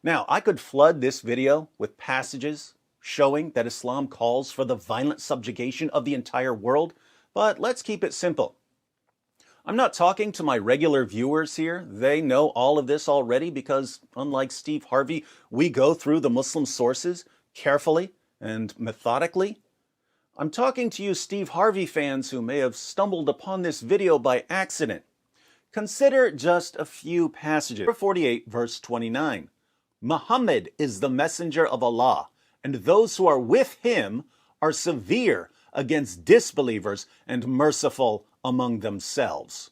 Now, I could flood this video with passages showing that Islam calls for the violent subjugation of the entire world, but let's keep it simple. I'm not talking to my regular viewers here. They know all of this already because, unlike Steve Harvey, we go through the Muslim sources carefully and methodically. I'm talking to you Steve Harvey fans who may have stumbled upon this video by accident. Consider just a few passages. Surah 48, verse 29. Muhammad is the messenger of Allah, and those who are with him are severe against disbelievers and merciful among themselves.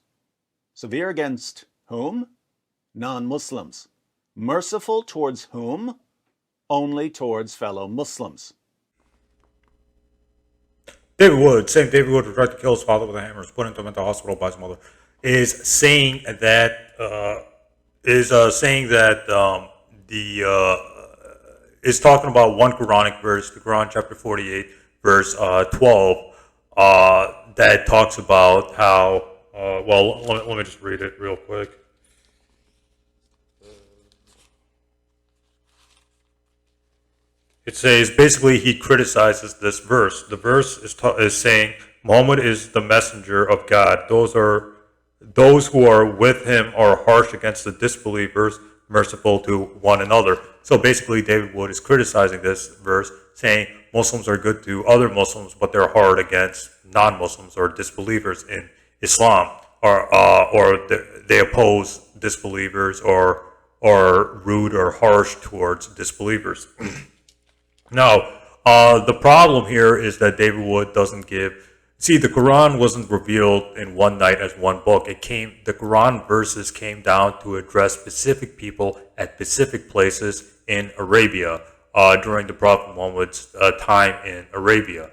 Severe against whom? Non-Muslims. Merciful towards whom? Only towards fellow Muslims. David Wood, same David Wood who tried to kill his father with a hammer, was put into a mental hospital by his mother, is saying that is talking about one Quranic verse, the Quran chapter 48, verse 12, that talks about how, let me just read it real quick. It says, basically, he criticizes this verse. The verse is saying, Muhammad is the messenger of God. Those who are with him are harsh against the disbelievers, merciful to one another. So basically, David Wood is criticizing this verse, saying Muslims are good to other Muslims, but they're hard against non-Muslims or disbelievers in Islam, or they oppose disbelievers or rude or harsh towards disbelievers. Now, the problem here is that David Wood doesn't give. See, the Quran wasn't revealed in one night as one book. The Quran verses came down to address specific people at specific places in Arabia during the Prophet Muhammad's time in Arabia.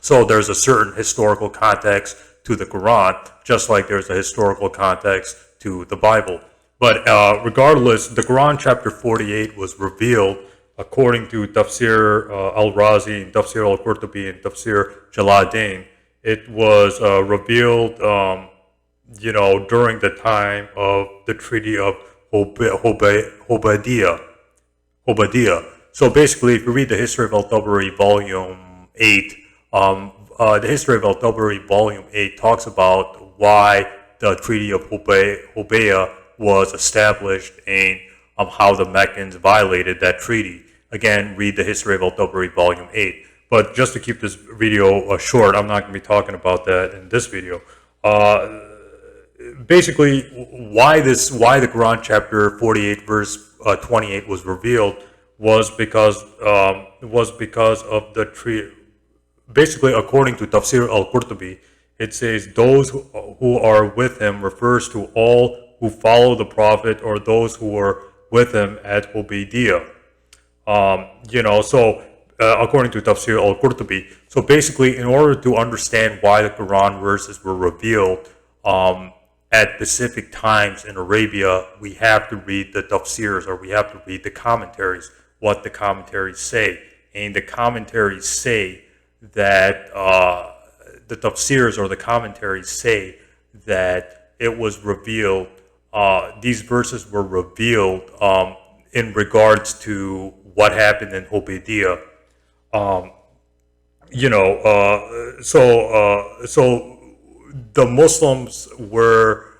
So there's a certain historical context to the Quran, just like there's a historical context to the Bible. But regardless, the Quran chapter 48 was revealed according to Tafsir al-Razi, and Tafsir al-Qurtubi, and Tafsir Jalaluddin. It was revealed, during the time of the Treaty of Hobadiah. So basically, if you read the History of al-Tabari, Volume 8, the History of al-Tabari, Volume 8 talks about why the Treaty of Hobadiah was established and how the Meccans violated that treaty. Again, read the History of al-Tabari, Volume 8. But just to keep this video short, I'm not going to be talking about that in this video. Basically, why the Quran chapter 48, verse 28 was revealed was because of the treaty. Basically, according to Tafsir al-Qurtubi, it says those who are with him refers to all who follow the Prophet or those who were with him at Hudaybiyah. According to Tafsir al-Qurtubi. So basically, in order to understand why the Quran verses were revealed at specific times in Arabia, we have to read the tafsirs, or we have to read the commentaries, what the commentaries say. And the commentaries say that, the tafsirs or the commentaries say that it was revealed, these verses were revealed in regards to what happened in Hudaybiyah. So the Muslims were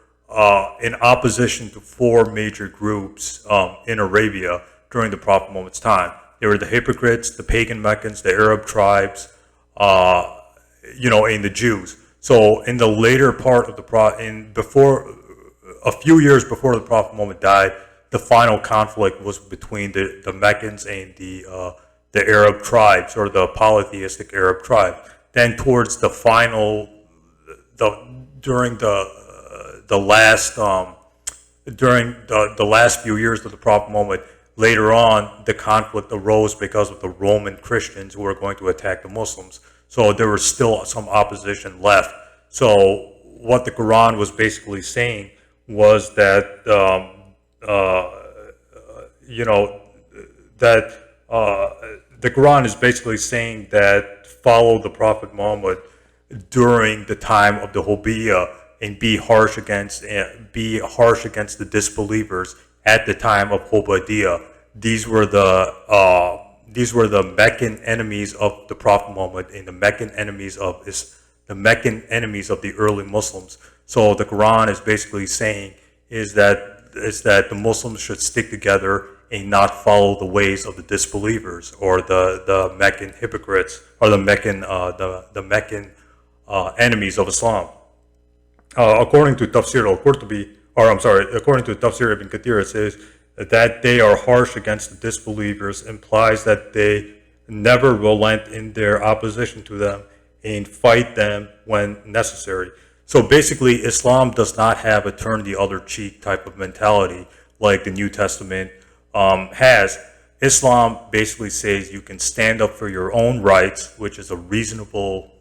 in opposition to four major groups in Arabia during the Prophet Muhammad's time. They were the hypocrites, the pagan Meccans, the Arab tribes, and the Jews. So in the later part of a few years before the Prophet Muhammad died, the final conflict was between the Meccans and the Arab tribes, or the polytheistic Arab tribes. Then towards the final, during the last few years of the Prophet Muhammad, later on the conflict arose because of the Roman Christians who were going to attack the Muslims. So there was still some opposition left. So what the Quran was basically saying was that the Quran is basically saying that follow the Prophet Muhammad during the time of the Hudaybiyah and be harsh against the disbelievers at the time of Obadiah. These were the Meccan enemies of the Prophet Muhammad and the Meccan enemies of the early Muslims. So the Quran is basically saying is that the Muslims should stick together and not follow the ways of the disbelievers or the Meccan hypocrites or the Meccan enemies of Islam. According to tafsir al-Qurtubi, according to tafsir ibn Kathir, it says that they are harsh against the disbelievers implies that they never relent in their opposition to them and fight them when necessary. So basically, Islam does not have a turn the other cheek type of mentality like the New Testament has. Islam basically says you can stand up for your own rights, which is a reasonable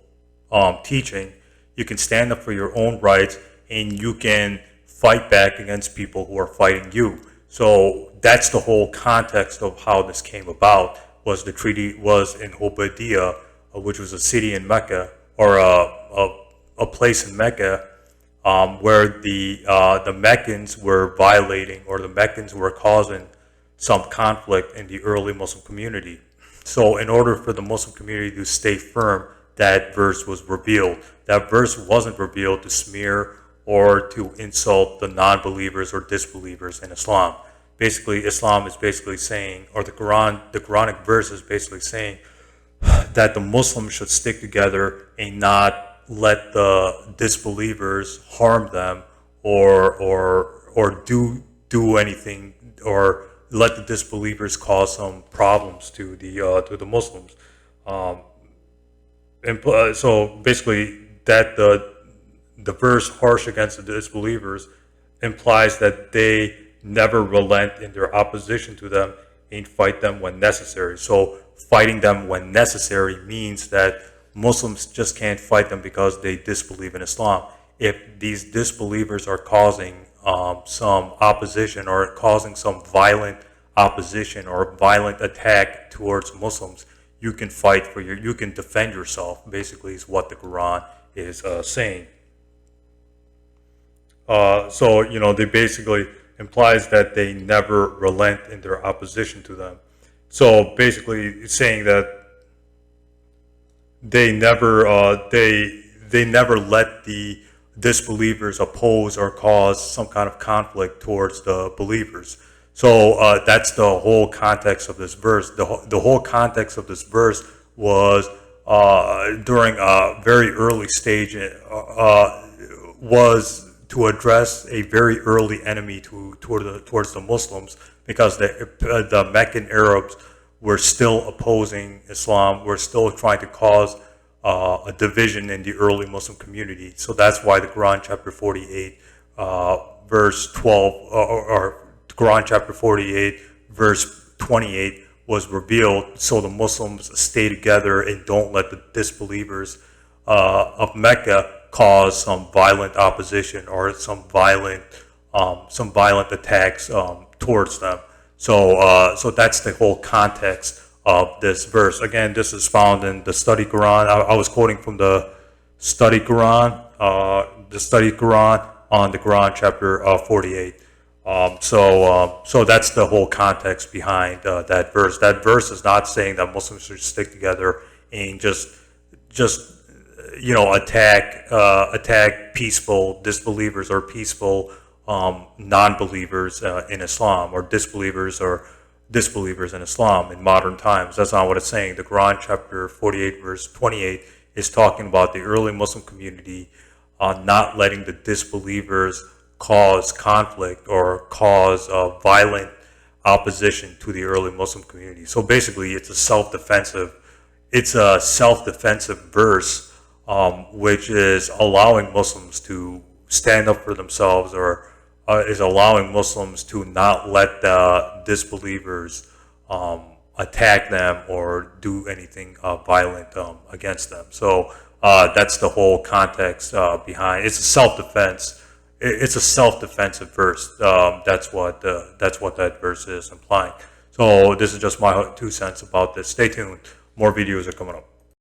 teaching. You can stand up for your own rights and you can fight back against people who are fighting you. So that's the whole context of how this came about. Was the treaty was in Obadiah, which was a city in Mecca, or a place in Mecca, where the Meccans were violating, or the Meccans were causing some conflict in the early Muslim community. So in order for the Muslim community to stay firm, that verse was revealed. That verse wasn't revealed to smear or to insult the non-believers or disbelievers in Islam. Basically, Islam is basically saying, or the Quranic verse is basically saying that the Muslims should stick together and not let the disbelievers harm them or do anything, or let the disbelievers cause some problems to the Muslims. So basically, that the verse harsh against the disbelievers implies that they never relent in their opposition to them and fight them when necessary. So fighting them when necessary means that Muslims just can't fight them because they disbelieve in Islam. If these disbelievers are causing some opposition or causing some violent opposition or violent attack towards Muslims, you can fight for you can defend yourself, basically, is what the Quran is saying. So, they basically implies that they never relent in their opposition to them. So basically, it's saying that they never let the disbelievers oppose or cause some kind of conflict towards the believers. So that's the whole context of this verse. The whole context of this verse was during a very early stage, was to address a very early enemy towards the Muslims, because the Meccan Arabs were still opposing Islam, were still trying to cause a division in the early Muslim community. So that's why the Quran chapter 48, verse 12, or Quran chapter 48, verse 28 was revealed, so the Muslims stay together and don't let the disbelievers of Mecca cause some violent opposition or some violent attacks towards them. So that's the whole context of this verse. Again, this is found in the Study Quran. I was quoting from the Study Quran, on the Quran chapter 48. So that's the whole context behind that verse. That verse is not saying that Muslims should stick together and just attack peaceful disbelievers or peaceful non-believers in Islam, or disbelievers in Islam in modern times. That's not what it's saying. The Quran chapter 48 verse 28 is talking about the early Muslim community not letting the disbelievers cause conflict or cause violent opposition to the early Muslim community. So basically, it's a self-defensive verse, which is allowing Muslims to stand up for themselves, or is allowing Muslims to not let the disbelievers attack them or do anything violent against them. So that's the whole context behind. It's a self-defense. It's a self-defensive verse. That's what that verse is implying. So this is just my 2 cents about this. Stay tuned. More videos are coming up.